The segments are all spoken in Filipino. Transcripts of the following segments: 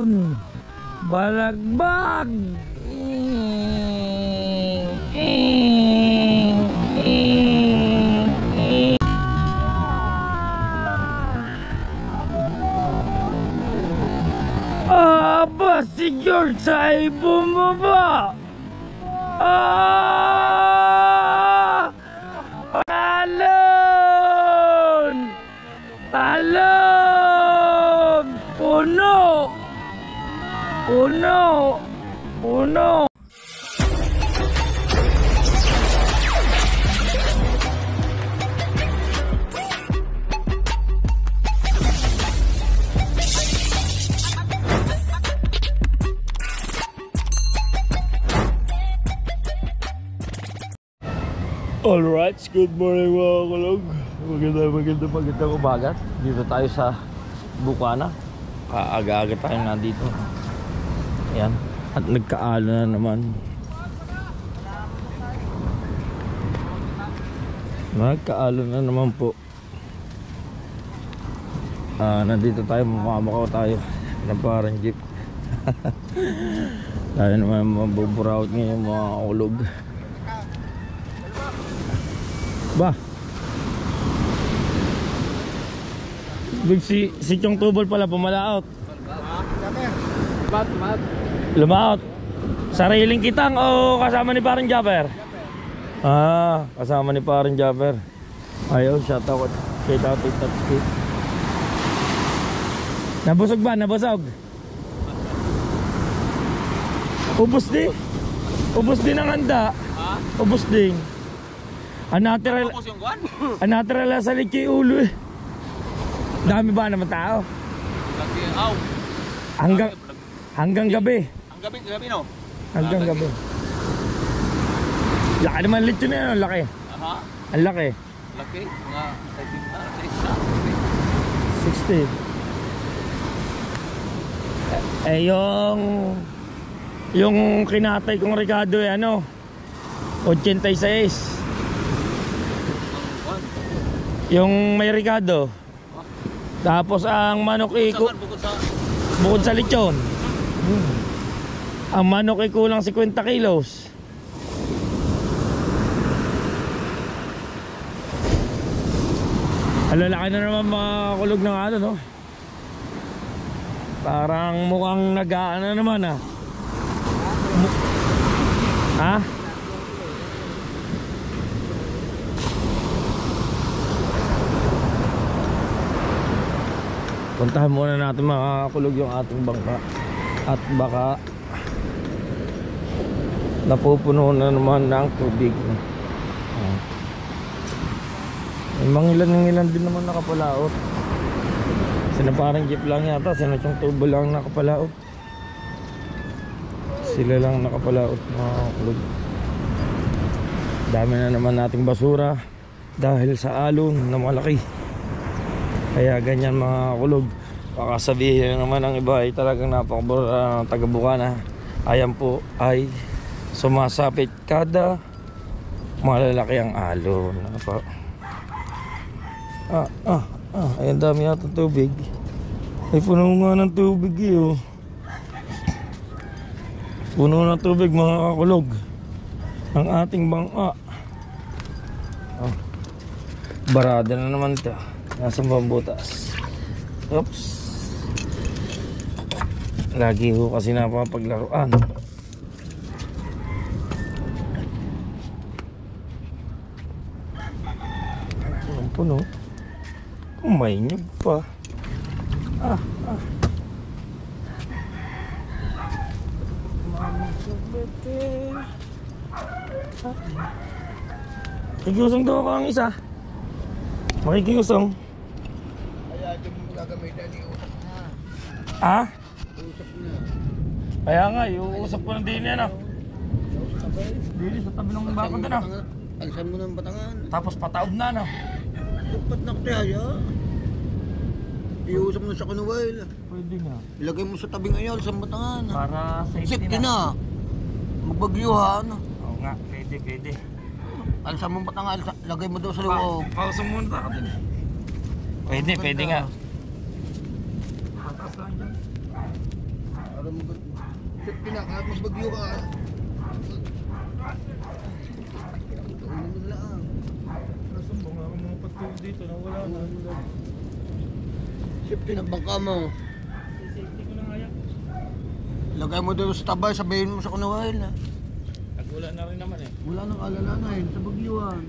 alon, balagbag. Aba, si George ay bumaba. Talon! Talon! Puno! Puno! Puno! Alright, good morning mga kulog. Magandang umaga. Dito tayo sa Bukana. Kaaga-aga tayo nandito. Ayan. At nagkaalo na naman. Nagkaalo na naman po. Nandito tayo, mamamakaw tayo ng parang jeep. Tayo naman mabuburaut ngayon mga kulog. Ba? Si Chong Tubol pala pumalaot. Lumaot. Sariling kitang o kasama ni Parang Japper? Kasama ni Parang Japper. Ayaw, shout out kay Tatay Tatsuki. Nabusog ba? Nabusog? Ubus din? Ubus din ang handa? Ubus din. Anatural sa liki ulo eh. Dami ba naman tao? Hanggang gabi. Gabi no? Hanggang gabi. Laki naman lechon na yun, laki. Ang laki. Laki? Mga 60. Yung kinatay kong Ricardo eh, 86. Yung may Ricardo. Tapos ang manok bukod sa lechon. Ang manok ay kulang 50 kilos. Alalaki na naman mga kulog ng no? Parang mukhang nag-aano naman Ha? Puntahan muna natin mga kulog yung ating bangka. At baka napupuno na naman ng tubig. Mangilan din naman nakapalaot. Sina Parang jeep lang yata, sina Chong Tubo lang nakapalaot. Sila lang nakapalaot mga kulog. Dami na naman nating basura dahil sa alon na malaki. Kaya ganyan mga kulog. Baka sabihin naman ang iba ay talagang napakabura ng taga Bukana. Ayan po ay sumasapit kada malalaki ang alon. Ayan, dami yata tubig. Ay puno nga ng tubig Puno ng tubig mga kulog ang ating bangka. Barada na naman ito. Nasa bambutas. Oops. Lagi ho kasi napapaglaruan. Puno. May nyug pa. Kikiusong daw ako ang isa. Makikiusong. Kaya nga, iuusap ko ng din yan Dili sa tabi ng bakod na Alisan mo ng batangan. Tapos pataob na Dapat na kaya. Iuusap mo sa kanuwail. Pwede nga. Ilagay mo sa tabing ayaw sa batangan. Para safety na. Magbagyuhan. Oo nga, pwede. Alisan mo ng batangan, lagay mo daw sa loob. Pausa muna ka din. Pwede nga. Patas lang dyan. Para kahit magbagyo ka. Tuunin mo lang. Nasaan ba nga ang mga patuloy dito na wala na? Safety ng bangka mo. Safety ko na nga yan. Lagay mo doon sa tabay, sabihin mo sa kunawahil na. Nagwala na rin naman eh. Wala nang alalahanin sa bagyuan.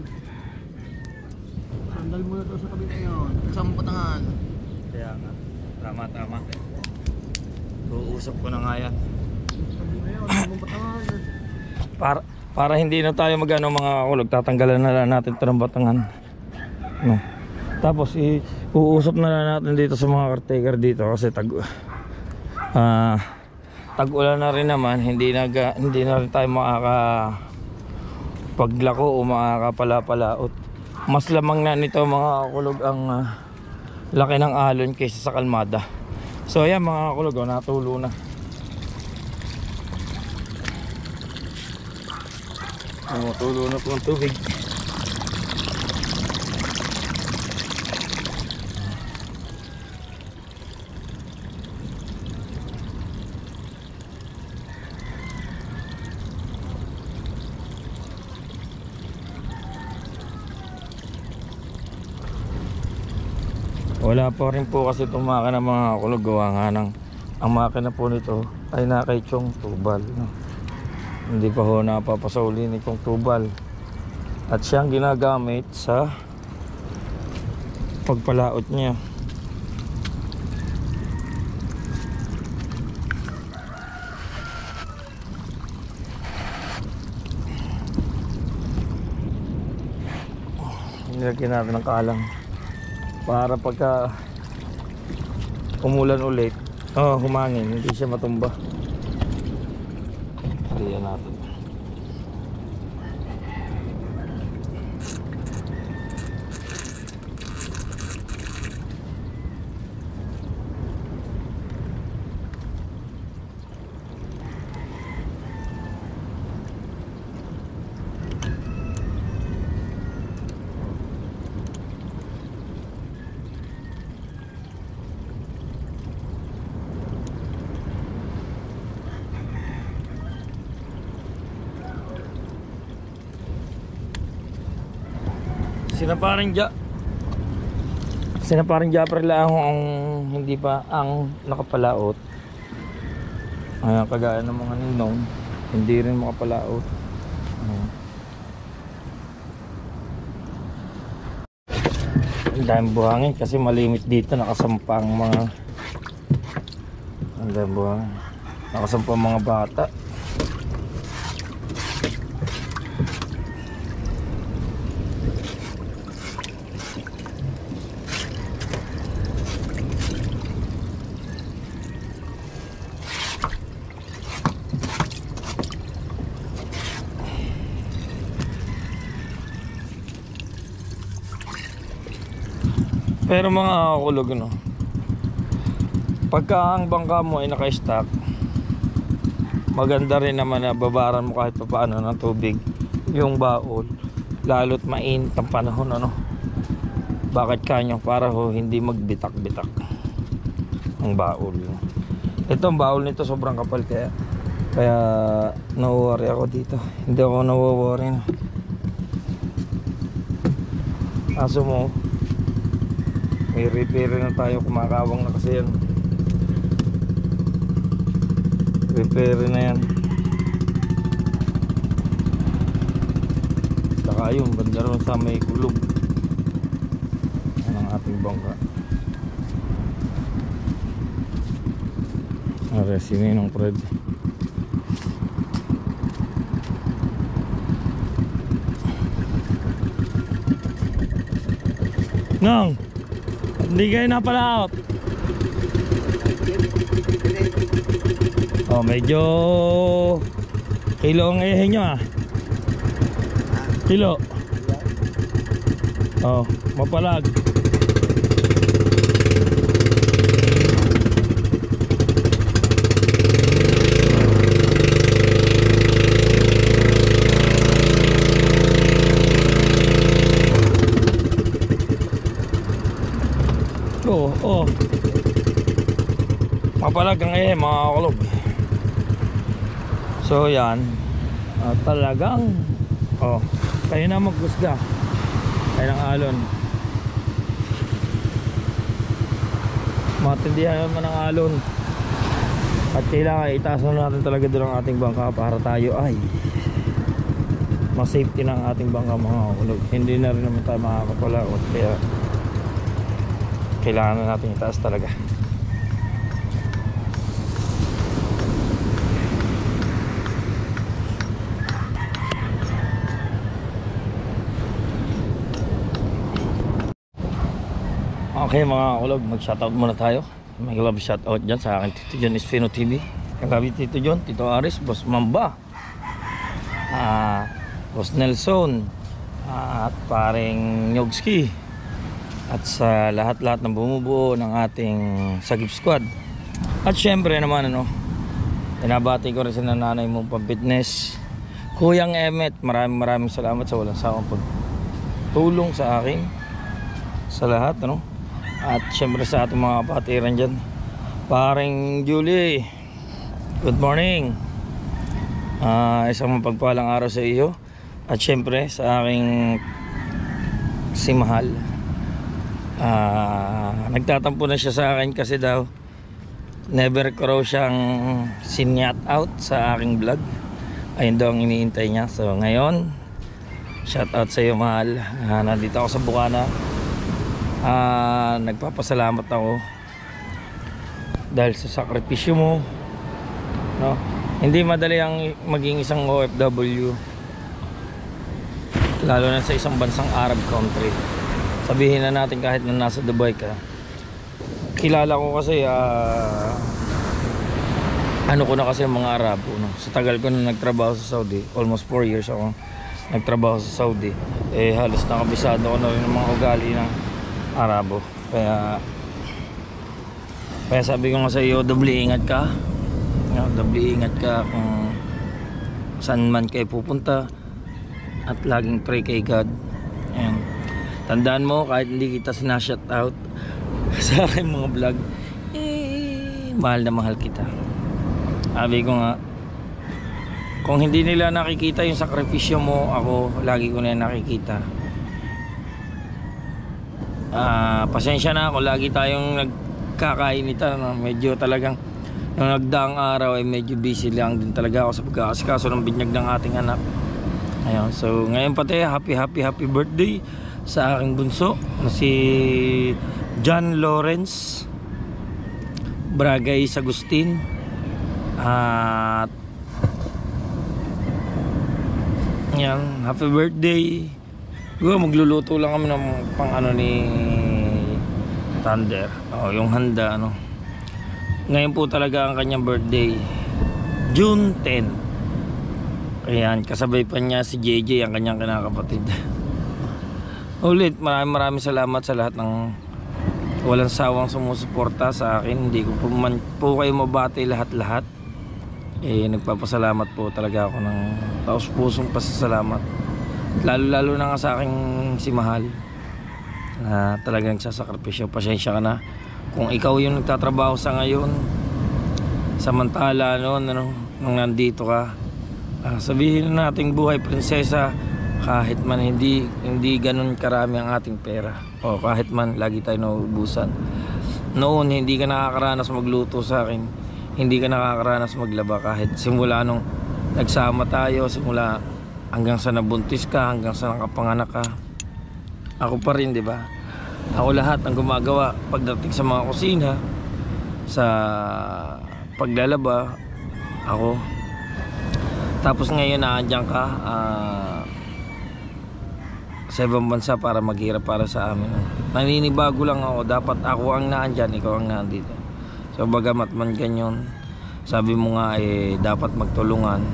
Sandal mo na doon sa tabi na yun. Isang patangan. Kaya nga. Tama. Uusap ko na nga yan. Sabi na yun, isang patangan. Para hindi na tayo magano mga kulog, tatanggalan na lang natin ito ng batangan. No. Tapos uusap na lang natin dito sa mga caretaker dito kasi tag-ulan na rin naman, hindi na rin tayo paglako o makakapala-palaot. Mas lamang na nito mga kulog ang laki ng alon kaysa sa kalmada. So ayan mga kulog, natulo na. Tulo na po ang tubig. Wala pa rin po kasi itong makina mga kulog, gawa nga ng ang makina po nito ay nakaitsong tubal, no? Hindi pa ho napapasauli ni kong tubal at siyang ginagamit sa pagpalaot niya. Nilagyan natin ng kalang para pagka umulan ulit, humangin, hindi siya matumba. Kaya natin. Sinaparing Japper lang ang hindi pa ang nakapalaot. Ayan, kagaya ng mga ninong, hindi rin makapalaot. Ang daming buhangin kasi malimit dito, nakasampa ang mga nakasampa ang mga bata. Pero mga kulog, no, pagka ang bangka mo ay naka-stack, maganda rin naman na babaran mo kahit pa paano ng tubig yung baol, lalo't mainit ang panahon, ano. Bakit kanyo? Para ho hindi magbitak-bitak ang baol. Ito, ang baol nito sobrang kapal, kaya na-worry ako dito. Hindi ako na-worry na. Aso mo, may repair na tayo, kumakawang na kasi yan. Repair na yan. Saka yung banda ron sa may kulog. Yan ang ating bangka. Ang resine ng Fred. Nang hindi kayo napalaot. Medyo kilo ang ehe nyo, kilo. Mapalag. Mapalag ang mga kulog. So yan, talagang kayo na magkusga, kayo ng alon. Matindihan naman ang alon. At kailangan itaas na natin talaga doon ang ating bangka para tayo ay mas-safety ng ating bangka mga kulog. Hindi na rin naman tayo makakapalakot, kaya kailangan na natin itaas talaga. Okay mga kulog, mag-shoutout muna tayo. May love shoutout dyan sa akin Tito John Espino TV. Kagabi Tito John, Tito Aris, Boss Mamba, Boss Nelson, at paring Nyogski, at sa lahat-lahat ng bumubuo ng ating Sagip Squad. At syempre naman binabati ko rin sa nanay mong pang-fitness, Kuyang Emet. Maraming salamat sa walang sawang pagtulong sa akin, sa lahat At syempre sa ating mga kapatiran dyan, paring Julie, good morning. Isang mapagpalang araw sa iyo. At syempre sa aking si Mahal, nagtatampo na siya sa akin kasi daw never ko raw siyang sinyat out sa aking vlog. Ayun daw ang iniintay niya. So ngayon, shout out sa iyo Mahal. Nandito ako sa Bukana. Nagpapasalamat ako dahil sa sakripisyo mo, Hindi madali ang maging isang OFW, lalo na sa isang bansang Arab country. Sabihin na natin kahit na nasa Dubai ka. Kilala ko kasi ko na kasi mga Arabo Sa tagal ko na nagtrabaho sa Saudi, almost 4 years ako nagtrabaho sa Saudi, halos nakabisado ko na rin ng mga ugali ng Arabo. Kaya sabi ko nga sa iyo, doble ingat ka. Doble ingat ka kung saan man kayo pupunta, at laging pray kay God. Ayan. Tandaan mo, kahit hindi kita sinashut out sa aking mga vlog, mahal na mahal kita. Sabi ko nga, kung hindi nila nakikita yung sakripisyo mo, ako lagi ko na nakikita. Pasensya na ako, lagi tayong nagkakainita, Medyo talagang nung nagdaang araw ay medyo busy lang din talaga ako sa pagkakasikaso ng binyag ng ating anak. Ayun, so ngayon pati happy birthday sa aking bunso na si John Lawrence Bragay Sagustin. At yan, happy birthday. Magluluto lang kami ng pang ni Thunder. Yung handa Ngayon po talaga ang kanyang birthday, June 10. Ayan, kasabay pa niya si JJ, ang kanyang kinakapatid. Ulit, maraming salamat sa lahat ng walang sawang sumusuporta sa akin. Hindi ko po kayo mabati lahat-lahat. Nagpapasalamat po talaga ako ng taos-pusong pasasalamat. Lalo na nga sa aking si Mahal, na talagang nagsasakripisyo. Pasensya ka na kung ikaw yung nagtatrabaho sa ngayon, samantala nung nandito ka. Sabihin na nating buhay prinsesa, kahit man hindi ganun karami ang ating pera, o kahit man lagi tayo nauubusan. Noon hindi ka nakakaranas magluto sa akin, hindi ka nakakaranas maglaba, kahit simula nung nagsama tayo, simula hanggang sa nabuntis ka, hanggang sa nakapanganak ka, ako pa rin, di ba? Ako lahat ang gumagawa pagdating sa mga kusina, sa paglalaba, ako. Tapos ngayon naandyan ka sa ibang bansa para maghirap para sa amin. Naninibago lang ako, dapat ako ang naandyan, ikaw ang nandito. So bagamat man ganyan, sabi mo nga dapat magtulungan.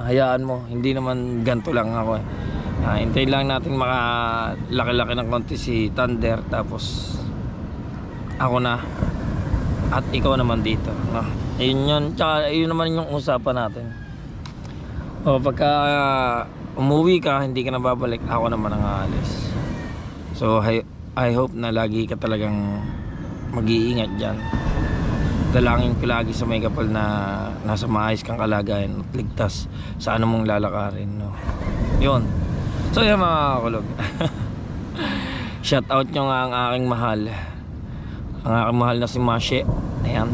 Hayaan mo, hindi naman ganito lang ako. Hintayin lang natin makalaki-laki ng konti si Thunder, tapos ako na at ikaw naman dito. Ayun yun, tsaka ayun naman yung usapan natin. Pagka umuwi ka, hindi ka na babalik, ako naman ang aalis. So I hope na lagi ka talagang mag-iingat dyan. dalangin ko lagi sa may kapal na nasa maayos kang kalagayan at ligtas sa anumong lalakarin, no? Yun. So yan mga kulog. Shout out nyo nga ang aking mahal. Ang aking mahal na si Mashe. Ayan.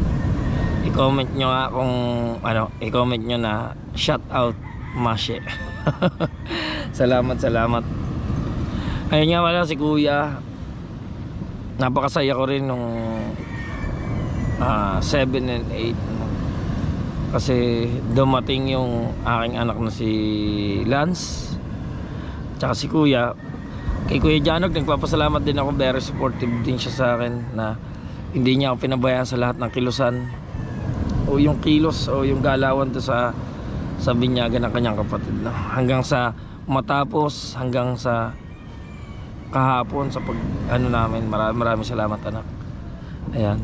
I-comment nyo nga kung ano, i-comment nyo na shout out Mashe. Salamat. Ayun nga wala si Kuya. Napakasaya ko rin nung 7 and 8, kasi dumating yung aking anak na si Lance tsaka si Kuya. Kay Kuya Janog nagpapasalamat din ako, very supportive din siya sa akin na hindi niya ako pinabayaan sa lahat ng kilusan o yung kilos o yung galawan to sa binyagan ng kanyang kapatid, no? Hanggang sa matapos, hanggang sa kahapon sa pag ano namin, maraming salamat anak. Ayan.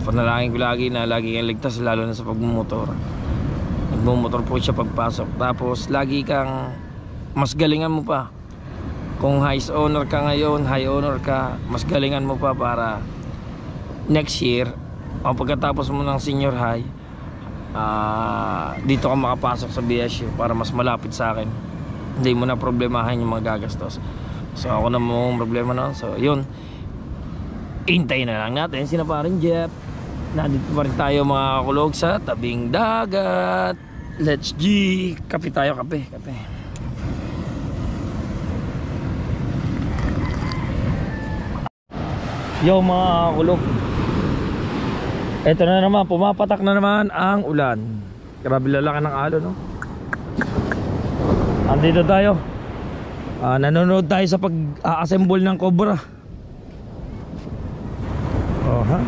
Panalangin ko lagi na lagi kang ligtas, lalo na sa pagmumotor. Nagmumotor po siya pagpasok. Tapos lagi kang mas galingan mo pa. Kung high honor ka ngayon, high honor ka, mas galingan mo pa para next year o pagkatapos mo ng senior high, dito ka makapasok sa BSU para mas malapit sa akin. Hindi mo na problemahin yung mga gagastos. So ako na mo problema na. So yun, hintayin na lang natin sina paring Jeff. Nandito pa rin tayo mga kulog sa tabing dagat. Let's G. Kape tayo, kape. Yo mga kulog, eto na naman, pumapatak na naman ang ulan. Grabe lalaki ng alon, no? Andito tayo, nanonood tayo sa pag-assemble ng Cobra. Oha.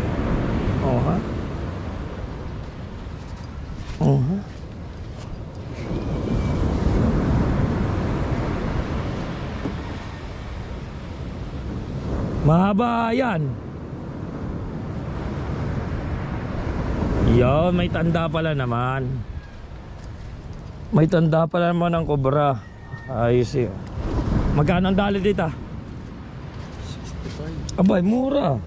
Mahaba yan. Yo, may tanda pala naman. May tanda pala naman ang Cobra. Ayos yun. Magkano ang dali dito? 65. Abay, mura.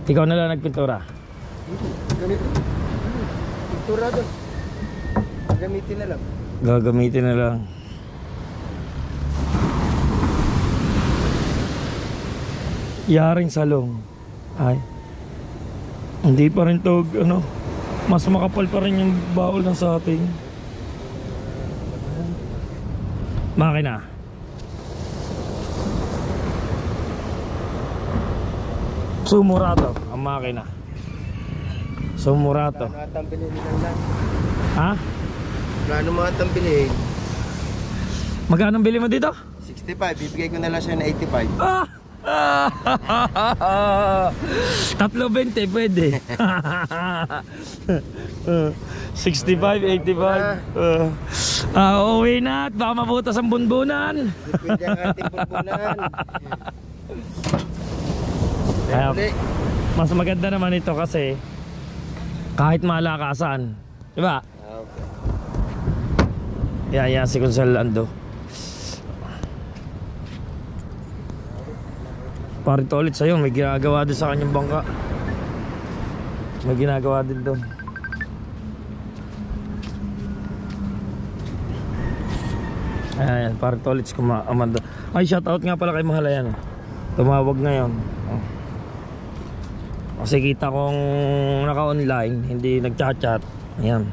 Ikaw na lang nagpintura. Ganito. Pintura doon. Gagamitin na lang. Gagamitin na lang. Yaring salong. Ay, hindi pa rin to ano, mas makapal pa rin yung baul ng sa ating makina. Sumurato ang makina. Sumurato. Plano atang bilhin lang. Ha? Plano mo atang bilhin? Magkano bili mo dito? 65, bibigay ko na lang siya ng 85. 3.20 pwede. 65, 85. Uuwi na at baka mabutas ang bunbunan. Pwede ang ating bunbunan. Mas maganda naman ito kasi kahit malakasan, di ba? Yan si Consel Ando. Parito ulit sa'yo, may ginagawa din sa kanyang bangka. May ginagawa din doon. Ayan, parito ulit si Amanda. Ay, shoutout nga pala kay Mahalayan. Tumawag ngayon. Kasi kita kong naka-online, hindi nag-chat-chat. Ayan.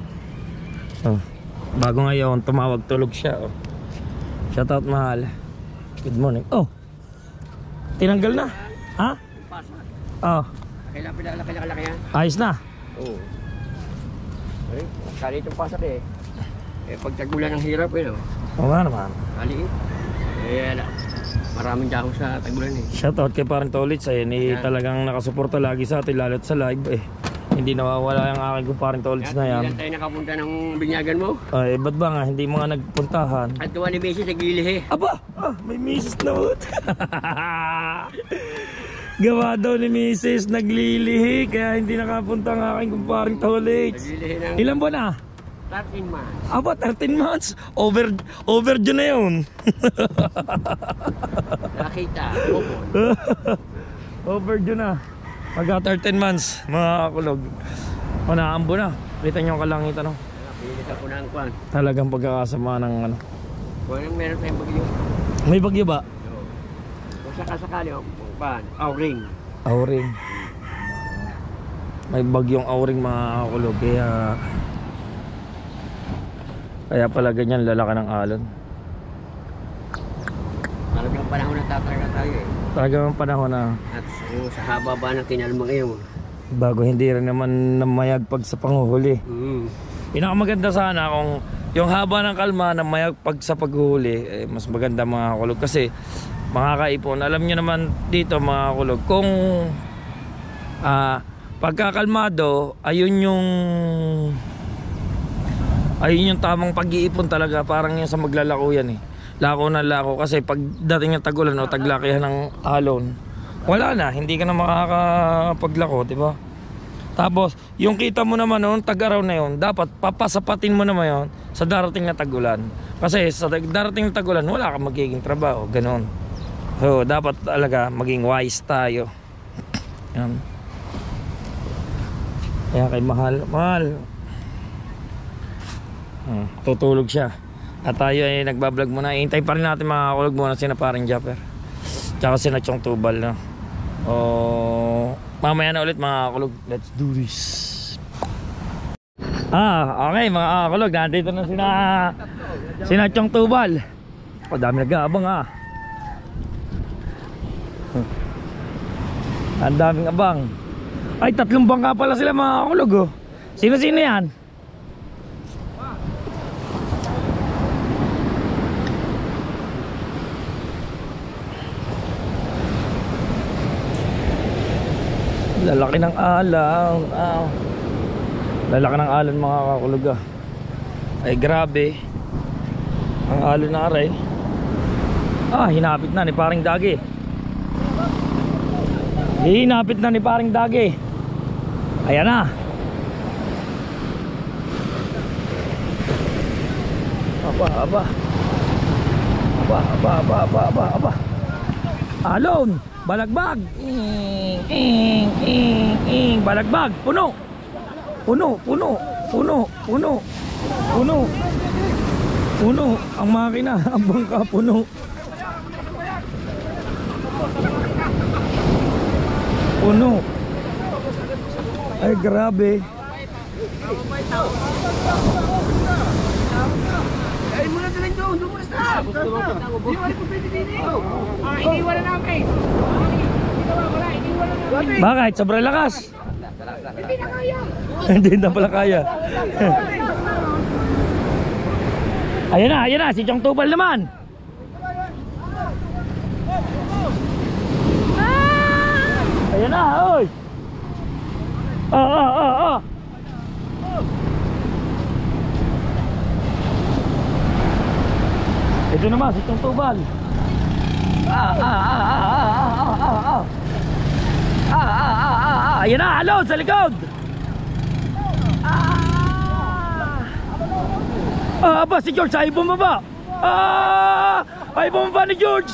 Bago ngayon, tumawag, tulog siya. Shoutout Mahal. Good morning. Tinanggal na? Ha? Kailangan pinalaki yan. Ayos na? Oo. Ay, kalit yung pasak eh. Pag tagulan ng hirap eh, no? Oo nga naman. Kaliit. Maraming dahon sa tagulan eh. Shoutout kay Parang Tolits. Ayan, talagang nakasuporta lagi sa atin, lalo't sa live eh. Hindi nawawala yung aking Parang Tolits na yan. Hindi lang tayo nakapunta ng binyagan mo. Ay, ba't ba nga? Hindi mga nagpuntahan. At tuwa ni Messi sa gilihe. Aba! May misis na ut. Gawa daw ni misis, naglilihi. Kaya hindi nakapunta ng aking Parang Tolits. Naglilihi ng Ilan ba na? 13 months. Aba, 13 months. Overdue na yun. Nakita. Overdue na. Pagka 13 months, mga kulog. O naambo na. Kita nyo ang kalangitan, no? Pinilitan ko na ang kwan. Talagang pagkakasama ng ano. Kung meron tayong bagyo. May bagyo ba? Kung sakasakali, kwan, auring. Auring. May bagyong auring, mga kulog. Kaya pala ganyan lalaki ng alon. Talagang panahon na tataraga tayo eh. Talagang panahon na At sa haba ba ng kinalma ngayon? bago hindi rin naman namayag pag sa panguhuli. Pinakamaganda sana kung yung haba ng kalma na mayag pag sa paghuli, mas maganda, mga kulog. Kasi mga kaipon, alam nyo naman dito, mga kulog, kung pagkakalmado, ayun yung tamang pag-iipon talaga. Parang yung sa maglalako yan eh. Lako na lako, kasi pag dating ng tagulan o taglakihan ng alon, wala na, hindi ka na makakapaglako, di ba? Tapos yung kita mo naman noon, tag-araw na yun, dapat papasapatin mo naman yun sa darating na tagulan. Kasi sa darating na tagulan, wala kang magiging trabaho, ganoon. So dapat talaga maging wise tayo. Yan. Kaya kay mahal tutulog siya. At tayo ay nagbablog muna. Hintay pa rin natin, mga kulog, muna sina paring Japper tsaka sina Chong Tubal na. Mamaya na ulit, mga kulog. Let's do this. Okay, mga kulog, nandito na sina Chong Tubal. Dami nag-aabang ang daming abang. Ay, 3 bangka pala sila, mga kulog. Sino-sino yan? Lalaki ng alon. Lalaki ng alon, mga kakulog. Ay grabe. Ang alon na aray. Hinapit na ni paring Dagi. Hinapit na ni paring Dagi. Ayan na. Aba. Alon, balagbag. Balagbag, puno ang makina, ang bangka puno. Ay grabe. Ay muna talang doon, doon muna stop. Iniwan ko pwede dito. Iniwan na namin. Bakit? Sobrang lakas. Hindi na kaya. Hindi na pala kaya. Ayan na, si Chong Tubal naman. Ayan na, oy. Ito naman, si Chong Tubal. Ayan na, alon sa likod. Aba, si George, ay bumaba. Ay bumaba ni George.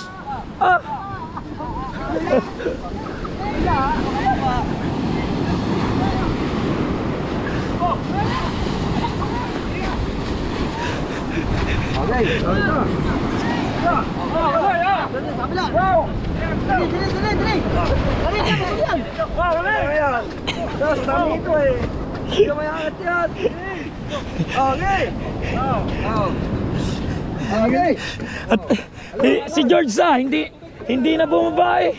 At si George hindi na bumaba eh.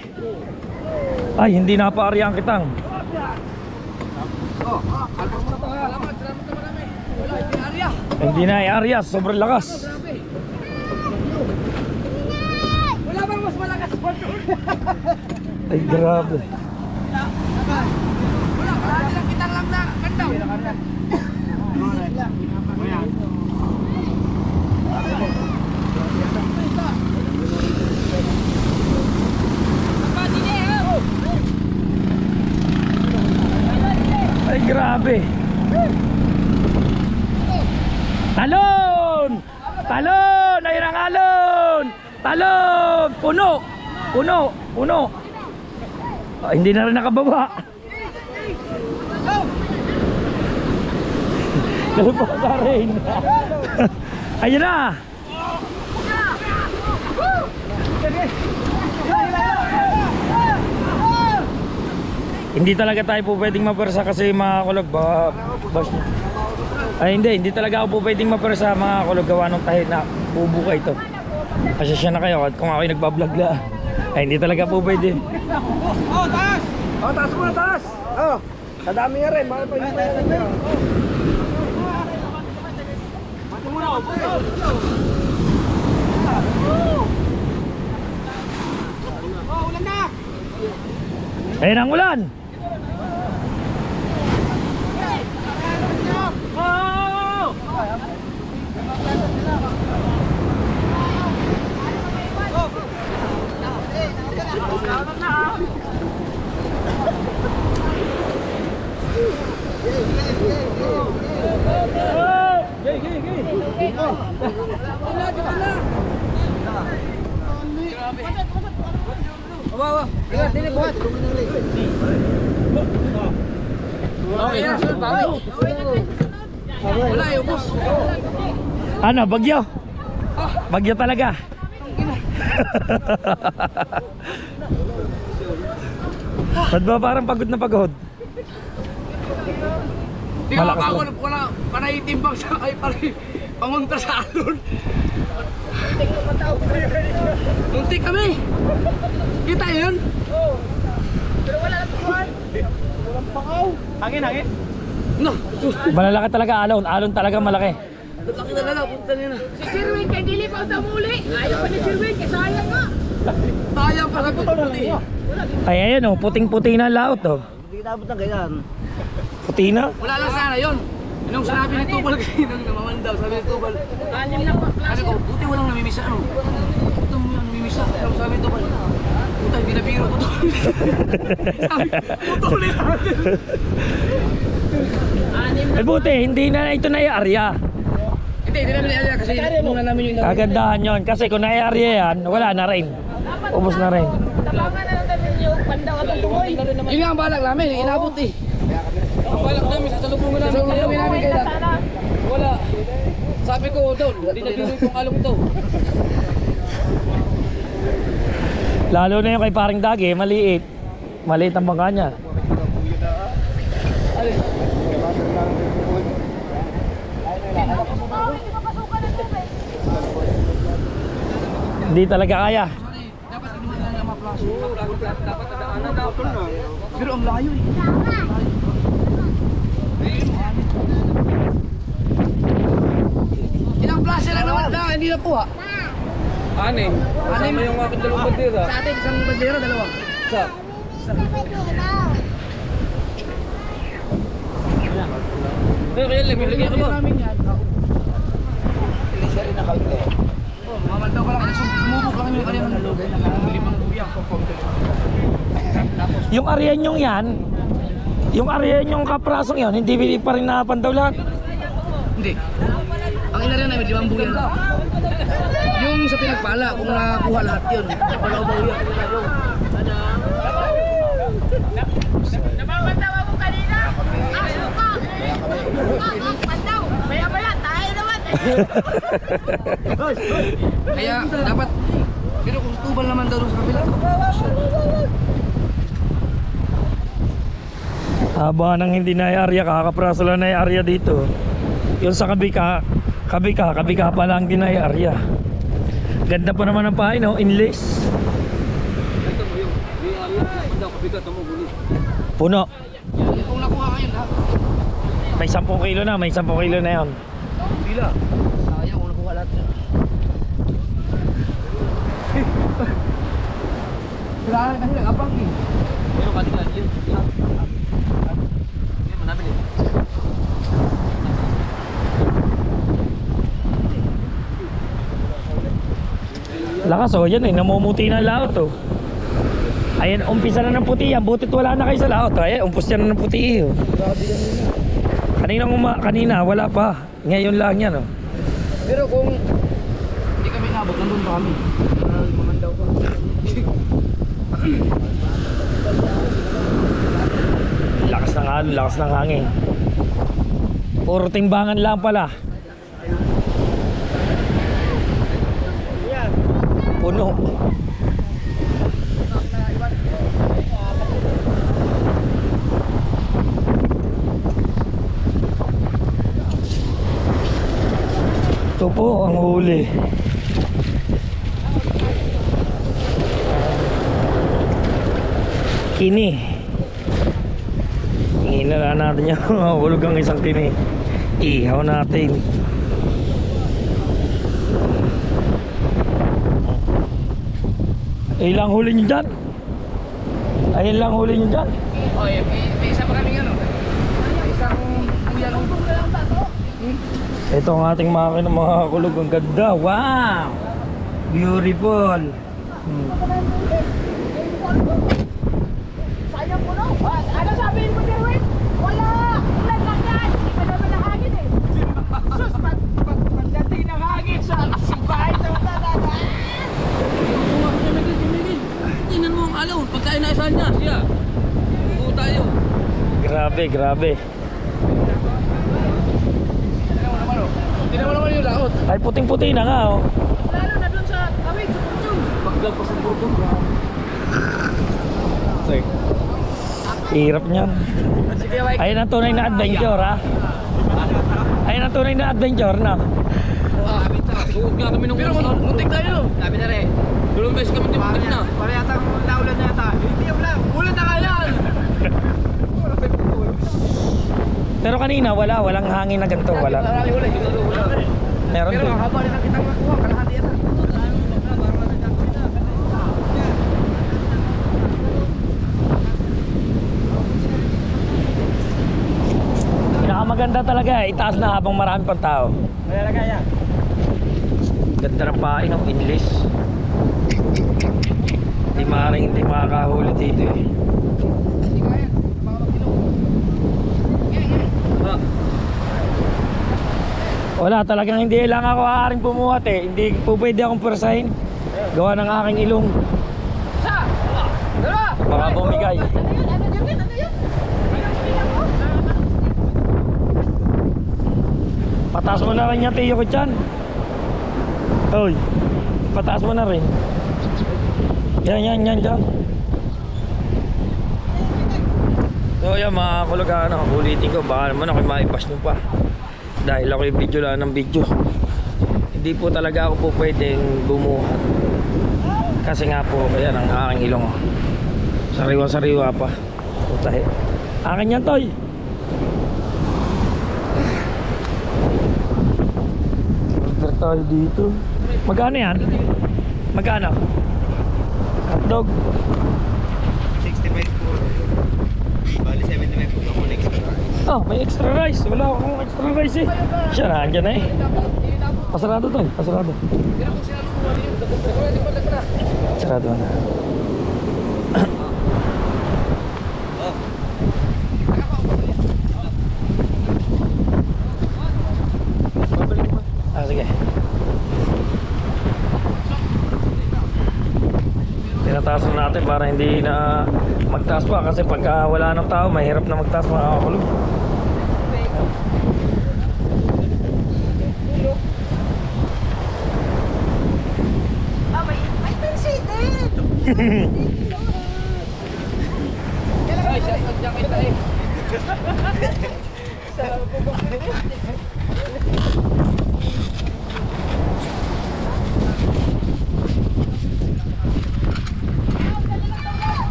Ay, hindi na paari ang kitang. Hindi na i-area, sobrang lakas. Wala bang mas malakas pa doon? Ay grabe. Wala silang kitang lang na ganda. Ay grabe. Talon! Ayun ang alon! Talon! Puno! Hindi na rin nakababa. Kalupasa rin. Ayun na. Hindi talaga tayo po pwedeng mapersa kasi mga kulog boss. Ay hindi talaga ako po pwedeng mapersa mga kulog gawa ng tahi na bubuka ito. Pasensya na kayo at kung ako'y nagbablog la. Ay hindi talaga po pwede. Oh, taas! Oh, taas muna, taas! Oh, kadami nga rin, bakit pa yung mati muna, oh! Oh, ulan na! Ayun ang ulan! Oh! Ano, bagyo? Bagyo talaga. Ba't ba parang pagod na pagod? Di ka makakawala, wala panayitimbang sa kay pangunta sa alon. Muntik kami. Kita yun? Oo. Pero wala lang tukuhan. Walang pangaw. Hangin. No. Malalaki talaga alon talaga malaki. Laki na lang, punta nila. Si Sirwin, kay Dili pa ang muli. Ayaw pa ni Sirwin, kay sayang nga. Sayang pa sa puti. Ay ayan oh, puting-puti na laot oh. Hindi inabot ng ganyan. Puti na. Wala lang sana yun. Yung sinabi ni Tubal kayo nang namamandaw, sabi ni Tubal. Anim na pa. Sabi ko, buti walang namimisa ano. Buti mo yung namimisa. Sabi ni Tubal, puta hindi na biro, putulin. Sabi, putulin natin. Eh buti, hindi na ito na yung area. Hindi namin niya kasi muna namin yung Kagandahan yon kasi kung na yung area yan, wala na rin. Ubus na rin. Tabangan na lang natin yung pandaw at ang tumoy. Yun nga ang balak namin, inabot eh. Ang balak namin, sasalubungan namin. Sasalubungan namin kayo lahat. Wala. Sabi ko, Don, hindi na biro itong along to. Lalo na yung kay paring Dagi, maliit. Maliit ang bangka niya. Hindi talaga kaya. Dapat kinuha lang ng ma-flash. Dapat nadaanan dapat na. Pero ang layo eh. Ilang flash lang naman na, hindi na po ha. Anim. Kasama yung aking dalawang bandera. Sa atin, isang bandera, dalawa. Sa? Kaya lang, may lagyan ka ba? Mamandaw ka lang, sumubok lang kami kanina ng limang buya. Yung area nyong yan, yung area nyong kaprasong yan, hindi pa rin napandaw lahat. Hindi. Ang ina rin namin, limang buya lang. Yung sa pinagpala, kung nakuha lahat yun, wala ba buya? Nababandaw ako kanina. Suka. Pandaw. Maya-maya, tayo naman. Kaya dapat, pero kung tubal naman daw sa kabila. Haba nang hindi na yung area, kakapraso lang na yung area dito. Yung sa kabika pa lang din na yung area. Ganda pa naman ang pahay, no? Inlays. Puno. Kung nakuha kayo lahat. May 10 kilo na, may 10 kilo na yun. Bila. Sayang kung nakuha lahat yun. Kailangan kasi nag-abang eh. Pero kanina yun. Hindi mo namin eh. Lakas oh, yan eh, namumuti na laot oh. Ayan, umpisa na ng puti yan, butit wala na kayo sa laot oh. Ayan, umpos yan na ng puti oh. Kanina wala pa, ngayon lang yan oh. Pero kung hindi kami nabot, nandun pa kami. Mamandaw pa. ng alon, lakas ng hangin. Puro timbangan lang pala. Puno. Ito po ang huli. Kini. Hinala natin yan. Hulog ang isang kini. Ihaw natin. Ilang huli nyo dyan? Ayun lang huli nyo dyan? Oh, may isa pa kami ano. Isang kuya lang. Ito ang ating mga kulog. Ang ganda. Wow! Beautiful. Sayang po no. Ano sabihin mo, Derwin? Wala. Ulan lang yan. Hindi pa naman nahagin eh. Sus, pagdating ng hagin sa bahay sa matataga. Tingnan mo ang alon. Pagkain na isahan niya. Siya. Oo tayo. Grabe, grabe. Tingnan mo naman yung laot. Ay, puting-puti na nga oh. Lalo na dun sa kawig, sa Purchong. Paglalpas ng burgong. Hirap niyan. Sige, Mike. Ayun ang tunay na adventure ha. Ayun ang tunay na adventure na. Suot nga kami nung pero muntik tayo. Sabi na rin. Dalawang beses kami muntik na. Para yata naulan na yata. Hindi ulan. Ulan na kaya. Pero kanina walang hangin na ganito, wala. Meron Pero din. haba rin ang kitang makuha. Kalahati yan. Pinakamaganda talaga, itaas na habang marami pang tao. Kaya kaya. Ganda ng pain ng inlis. Hindi makakahuli dito eh. Wala, talagang hindi lang ako aaaring pumuhat eh. Hindi po pwede akong pwersahin. Gawa ng aking ilong. Sa! Dala! Baka bumigay. Ano yun? Ano yun? Ano yun? Pataas mo na rin yan, tiyo ko dyan. Oy, pataas mo na rin. Yan, dyan. So yan mga kulog, ulitin ko. Baka naman ako maipas nyo pa. Dahil ako yung video lang ng video. Hindi po talaga ako po pwedeng bumuhat. Kasi nga po, kaya ang aking ilong. Sariwa-sariwa pa. Putahe. Akin yan, Toy. Order tayo dito. Magkano yan? Magkano? Hotdog. 65 po. Bali 75 po ako next. Oh, may extra rice. Wala akong extra rice eh. Siya na, andyan na eh. Pasarado to, pasarado. Sarado na. Sige. Tinataas na natin para hindi na magtaas pa kasi pagka wala ng tao mahirap na magtaas mga kakulog. May pensit din! Ay, siya pagdyan kita eh.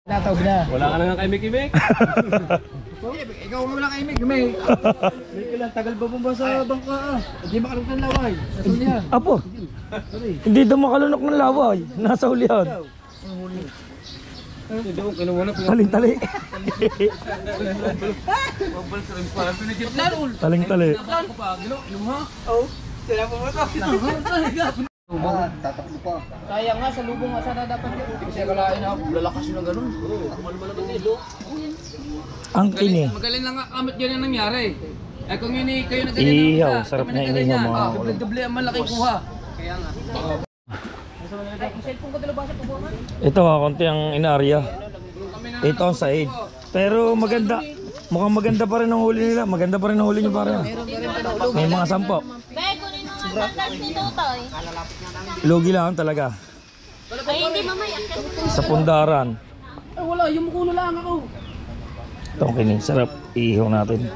Natawag na. Wala ka na nga kay Mickey. Ikaw muna kay Mick. May kailan tagal ba mo ba sa bangka? Hindi makalunok ng laway. Nasa ulihan. Apo, hindi daw makalunok ng laway. Nasa ulihan. Taling-tali. Taling-tali. Tatakbo pa. Sayang nga, sa lubong nga sana dapat yun. Kasi akalain na lalakas na gano'n. Ang kini. Magaling lang nga, kamit yan yung nangyari. Eh kung yun kayo na ganyan. Ihaw, sarap na inihaw mga kakulog. Doble ang malaking kuha. Kaya nga. Ito konti ang inarya. 8 ounce sa 8. Pero maganda. Mukhang maganda pa rin ang huli nila. Maganda pa rin ang huli nyo pare. May mga 10. Be, kunin mo nga bandas ni Tutoy. Lugi lang talaga. Ay, hindi mamaya. Sa pundaran. Ay wala, yung mukuno lang ako. Itong kini, sarap. Iihaw natin.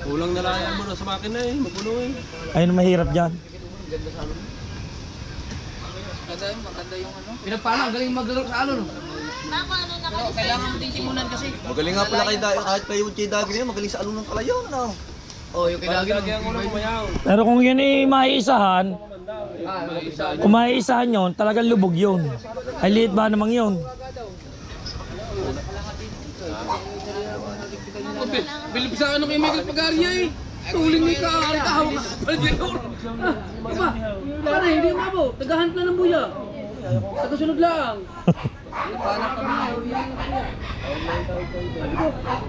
Kulang na lang mo na sa makina eh. Magulo eh. Ayun mahirap dyan. Maganda yung ano. Pinagpala, ang galing maglaro sa ano no. Baka ano na kayo. Kailangan mo din simulan kasi. Magaling nga pala kay Dagi. Kahit pa yung Dagi niya, magaling sa alun ng kalayo. Ano? Oh, yung kailangan ang ulo kumayaw. Pero kung yun ay maiisahan, kung maiisahan yun, talagang lubog yun. Ay liit ba namang yun? Bilib sa ano kay Michael Pagaria eh. Tuling ni ka, kahawak ka pa dyan. Diba? Para hindi umabo, tagahan na ng buya. Tagasunod lang.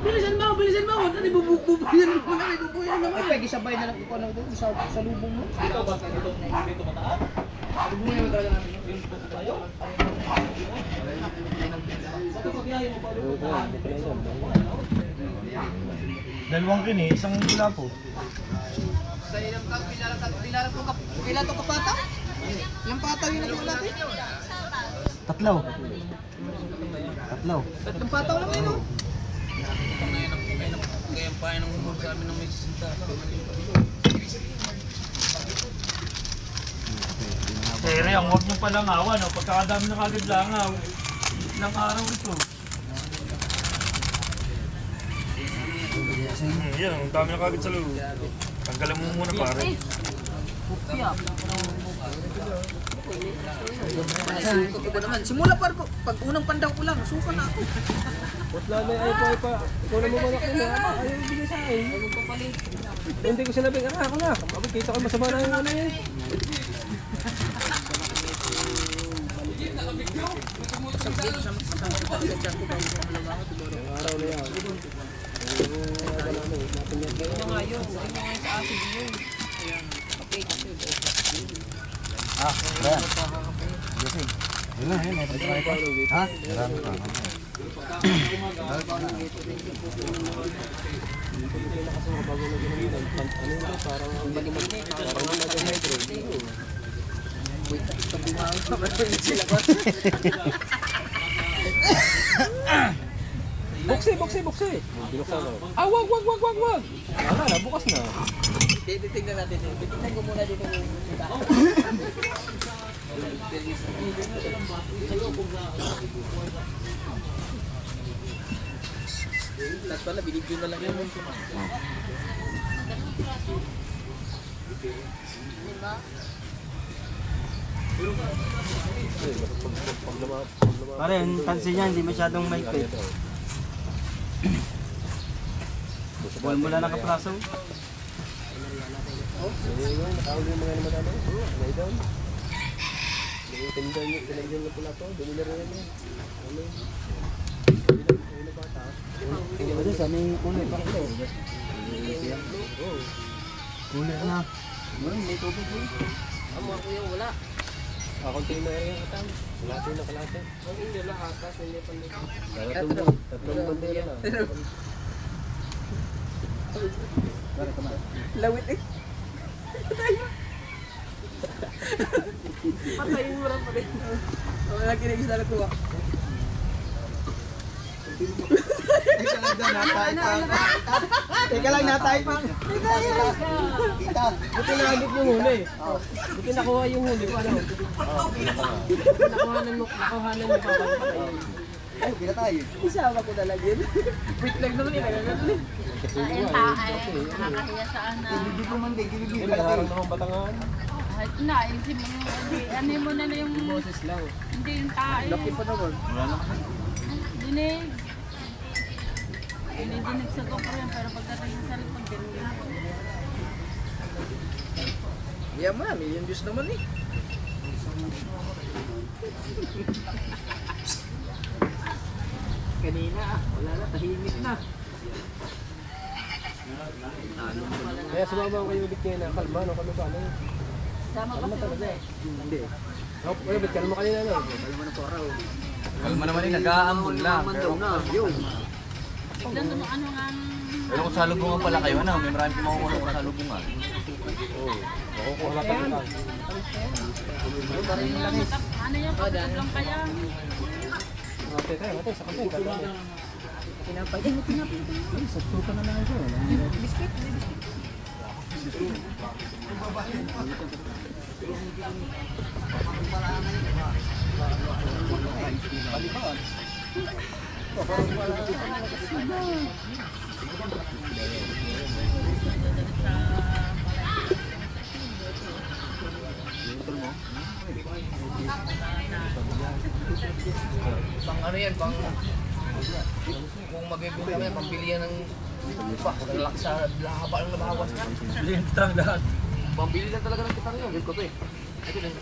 Bilisan mo, bilisan mo. Huwag na ibububuyan mo na, ibubuyan naman. Pwede sabay na lang ikaw na doon sa lubong mo. Lubong mo talaga namin. Dalawang kini, isang gula po. Sa ilang pila to kapata? Ilang pataw yun ang natin? Tatlo. Tatlong pataw lang yun. Kaya pa ng humor sa amin ng may sisinta. Tere, ang huwag nyo palang awa, no? Pagkakadami na kagad langaw. Ilang araw ito. Yan, ang dami na kagad sa loob. Tanggalan mo muna pare. Ito naman, simula pa ko. Pag unang pandaw ko lang, suka na ako. Wala na ay pa. Ikaw na mo malaki na. Ayaw bigay sa akin. Hindi ko sinabing, ako na. Kita ko masama na yung ano eh. Araw na yan. Buksi. Binuksan mo. Ah, wag. Wala, bukas na. Titignan natin. Titignan ko muna dito. Tapos pala, binigyan na lang yun. Pare, yung tansi niya, hindi masyadong maikpit. Buwan mo na nakapraso. Nakahuli yung mga naman ano. May doon. Tinagyan na pula to. Dumila rin yan. Hindi ba doon sa may kulay pa ito? Kulay na. May tubig mo. Amo ako yung wala. Konti na rin yung atang. Kalate na kalate. Hindi lang atas, hindi pa nito. Tatlong bandera na. Lawit eh. Patayin mo lang pala. Wala kinigis na natuwa. Teka lang, natay pa. Kita. Buti nahanap yung huli. Buti nakuha yung huli. Paano? Nakuhanan mo pa patayin. Ay, kita tayo. Isama ko na lang yun. Wait lang naman yun. Ayun tayo. Nakakahiya saan na. Hindi ko man din. Hindi nakaharang naman batangan. Kahit na, isip mo yung, ano mo na yung, Boses lang. hindi yung tayo. Laki pa naman. Wala na. Dinig. Dinig sa toko yan, pero pagdating sa likod, ganyan. Yan mo na, million views naman eh. Kanina, wala na, tahimik na. Kaya sumama ko kayo ulit ngayon na kalma, no? Kalma pa, ano? Sama pa si Jose. Hindi. Kaya ba't kalma kanina, no? Kalma na po araw. Kalma naman eh, nag-aambon lang. Pero Tignan doon ano nga ang... kung sa lubungan pala kayo, ano, may marami kong makukuha kung sa lubungan. Ano yan? Pagod lang kaya. Pang ano yan, pang... Kung magbibigay kami, pambilihan ng... Pag sa haba ng nabawas na. Bilhin kitang lahat. Pambili lang talaga ng kitang yun. Ganito ko eh. Ito lang.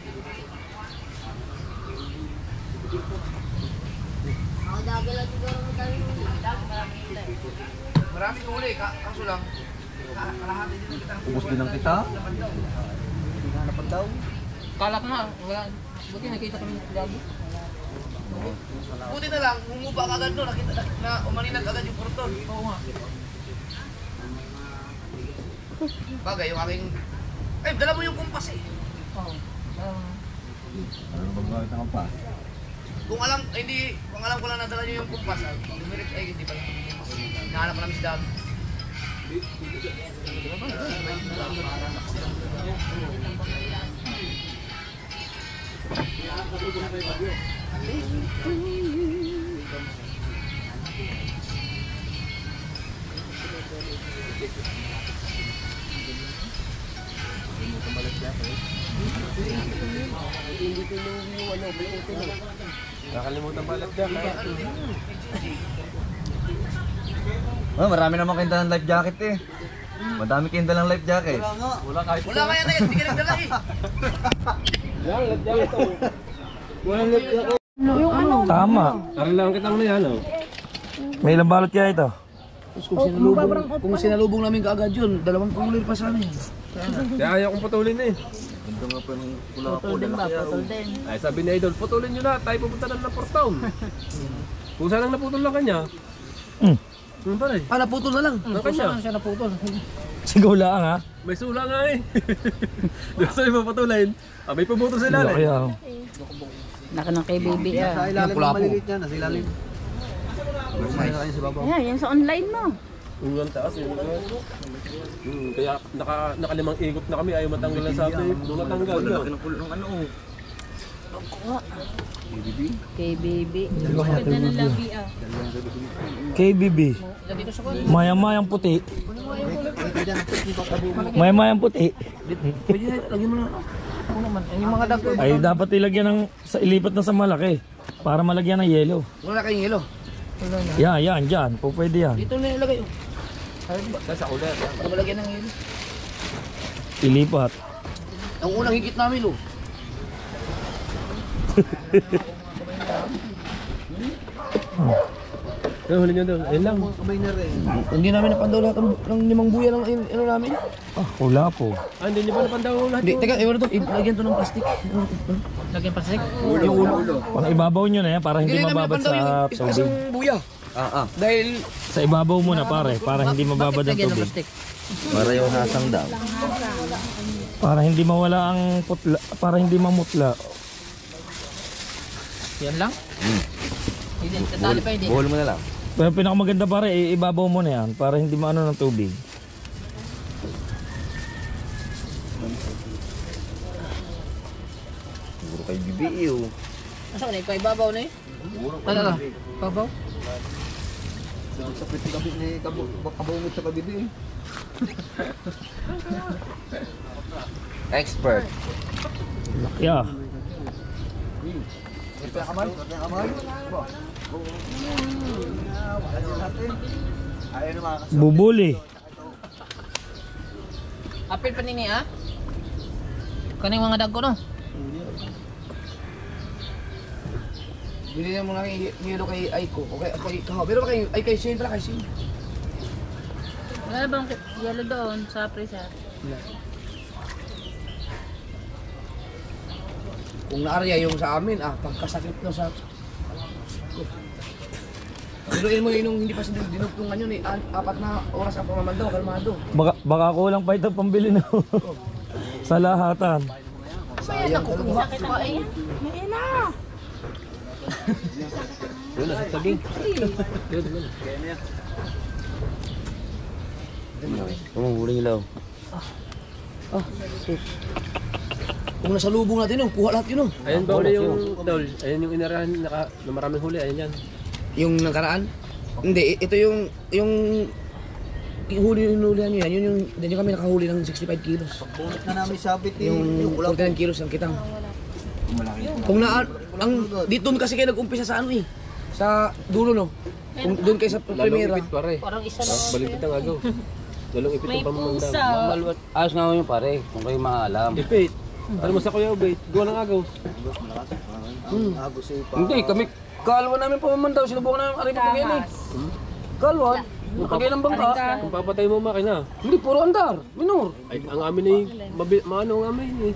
Marami ko uli, kaso lang. Kalahati din ng kitang. Ubus din ang kita. Kalak na, wala. Buti nakita kami ng gabi. Buti na lang, humuba ka agad doon, nakita na umaninag agad yung portol. Oo nga. Bagay, yung aking... Eh, dala mo yung kumpas eh. Oo. Ano bang gawin ng kampas? Kung alam ko lang nadala nyo yung kumpas, dumirik ay hindi pala. Hinahanap pa namin si Dab. Nakalimutan pala dyan. Oh, marami naman kayong dalang life jacket eh. Madami kayong dalang life jacket. Wala kahit. Wala kaya na yan, hindi ka nagdala eh. Yan, lagyan ito. Walang lagyan ko. Yung ano? Tama. Aral lang kitang na yan, oh. May ilang balot kaya ito? Kung sinalubong namin kaagad yun, 20 ulit pa sana yun. Kaya ayaw kong putulin eh. Ganda nga pa ng pula Putol din ba? Putol din. Ay, sabi ni Idol, putulin nyo na. Tayo pupunta na ng Port Town. Kung saan ang naputol lang kanya. Ano pa rin? Ah, naputol na lang. Ang kanya. Siya naputol. Sigaw lang ha. May sula nga eh. Di ba sabi mapatulin? Ah, may pumutol sila Laki eh. ah. Naka ng kay baby ah. Ilalim ng maliliit niya, nasa ilalim. Ayan, yan sa online mo. Ang taas eh. Kaya nakalimang ikot na kami, ayaw matanggal na sabi. Nung natanggal Wala yun. laki ng pulo ng ano oh. Kay baby. Ganda ng labi ah. KBB. Mayang-mayang puti. Mayang-mayang puti. Pwede na, lagyan mo na. Ako naman, yung mga dagko. Ay dapat ilagyan ng ilipat na sa malaki para malagyan ng yelo. Wala kayong yelo. Yan, dyan. Po pwede yan. Dito na ilagay. Sa ulit. Para malagyan ng yelo. Ilipat. Ang unang higit namin oh. Kaya huli nyo doon. Ayun lang. Hindi namin napandaw lahat ng 5 buya ng ano namin. Wala po. Ah, hindi nyo ba napandaw lahat? Hindi, teka, iwan na to. Lagyan to ng plastic. Lagyan plastic? Yung ulo. Pang ibabaw nyo na yan para hindi mababad sa tubig. Isang buya. Dahil Sa ibabaw muna pare, para hindi mababad ang lagyan ng tubig. plastic. Para yung hasang daw. Para hindi mawala ang putla, para hindi mamutla. Yan lang? Hindi, tatali pa hindi. Buhol mo na lang. Pero pinakamaganda pare, ibabaw mo na yan para hindi maano ng tubig. Puro kay BBE oh. Asa na, ibabaw na eh? Tala, babaw? Sa pwede kabi ni kabungit sa kabibi eh. Expert. Yeah. Bubuli. Apil pa nini ah? Kaning mga dagko no? Bili na mo lang hilo kay Aiko. Okay, pero kay Shane pala kay Shane. Wala bang yellow doon sa freezer? Kung naarya yung sa amin, pagkasakit no sa Dinuin mo yun hindi pa siya dinugtungan yun eh. 4 na oras ang pamamandaw, kalmado. Baka kulang pa ito pambili no. Sa lahatan. Kaya nakukuha kita eh. May na. Yun, nasa tabi. Huli ilaw. Kung nasa lubong natin yun, kuha lahat yun oh. Ayan ba uli yung tol? Ayan yung inarahan na maraming huli. Ayan yan. Yung nakaraan? Hindi, ito yung hinulihan nyo yan. Yun yung kami nakahuli ng 65 kilos. Pagbulit na namin sabit Yung 49 kilos ang kitang. Kung dito kasi kayo nag-umpisa sa ano eh. Sa dulo no. Kung doon kayo sa Lalong primera. ipit pare. Parang isa lang. Baliktad ang agaw. Lalong ipit May ang pamamandaw. pusa. Ayos nga yun pare, kung kayo maalam. Ipit. Ano mo sa kuya ubay? Gawa ng agaw. Hindi, kami kalwa namin pamamandaw, sinubukan namin arin pa yan eh. Kalwa, nakagay ng bangka. Kung papatay mo makina. Hindi, puro andar, minor. Ay, ang amin ay maano ang amin eh.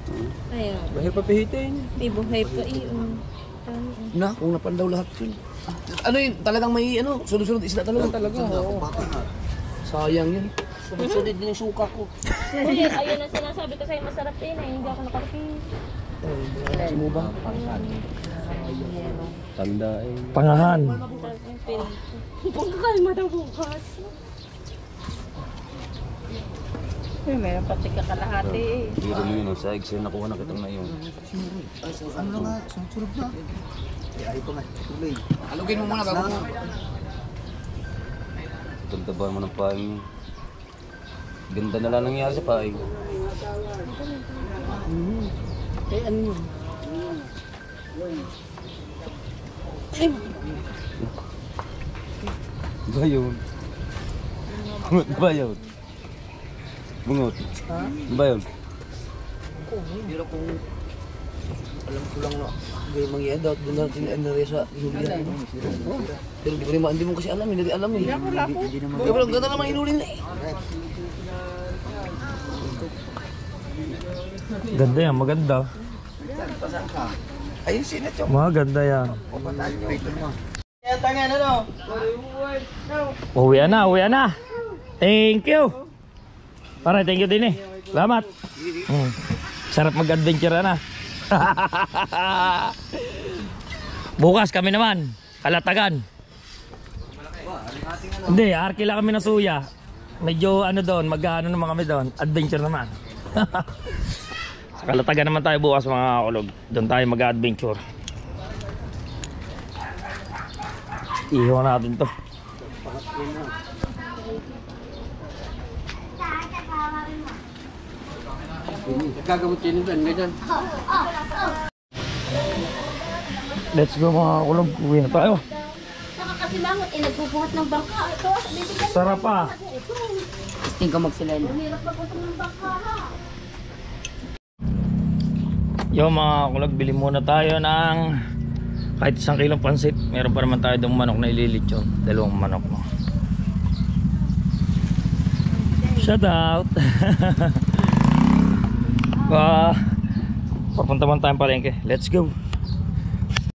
Ayun. Mahirap papihitin. Di buhay pa eh. Na, kung napandaw lahat yun. Ano yun, talagang may sunod-sunod isda talaga. Sayang yun. Sunod-sunod din yung suka ko. Kasi ayun ang sinasabi ko sa'yo, masarap din eh. Hindi ako nakarapin. Sino ba? Tanda eh. Pangahan. Pagkakalma daw bukas. Eh, meron pati kakalahati eh. Biro mo yun, sa eggs yun, nakuha na kitang na yun. Ano na nga, sunod na. Ay pa nga, tuloy. Alugin mo muna bago mo. Tagtabahan mo ng paing yun. Ganda na lang nangyari sa paing. Eh, ano yun? Ba yun? Bungot ba yun? Bungot? Ba yun? Pero kung alam ko lang na may mangyayad daw doon natin area sa Julia. Pero hindi mo kasi alam, hindi alam eh. Kaya wala ganda naman hinulin na eh. Ganda yan, maganda. Ayun sino chok. Maganda yan. Kaya tangan, ano? Uwi na. Thank you. Pare, thank you din eh. Salamat. Sarap mag-adventure na. Bukas kami naman, Kalatagan. Hindi, arkila kami na suya. Medyo ano doon, mag-ano naman kami doon. Adventure naman. Sa Kalatagan naman tayo bukas mga kulog. Doon tayo mag-adventure. Ihaw natin to. Gagamot yun yung ganyan. Let's go mga kulog. Uwi na tayo. Nakakasilangot eh, nagbubuhat ng bangka. Ito, bibigyan Sarap pa. Tingin ka magsileno. Hirap magbuhat ng bangka ha. Yo mga kulog, bili muna tayo ng kahit 1 kilong pansit. Meron pa naman tayo ng manok na ililitsyon. 2 manok mo. Shout out. Papunta man tayong palengke. Let's go.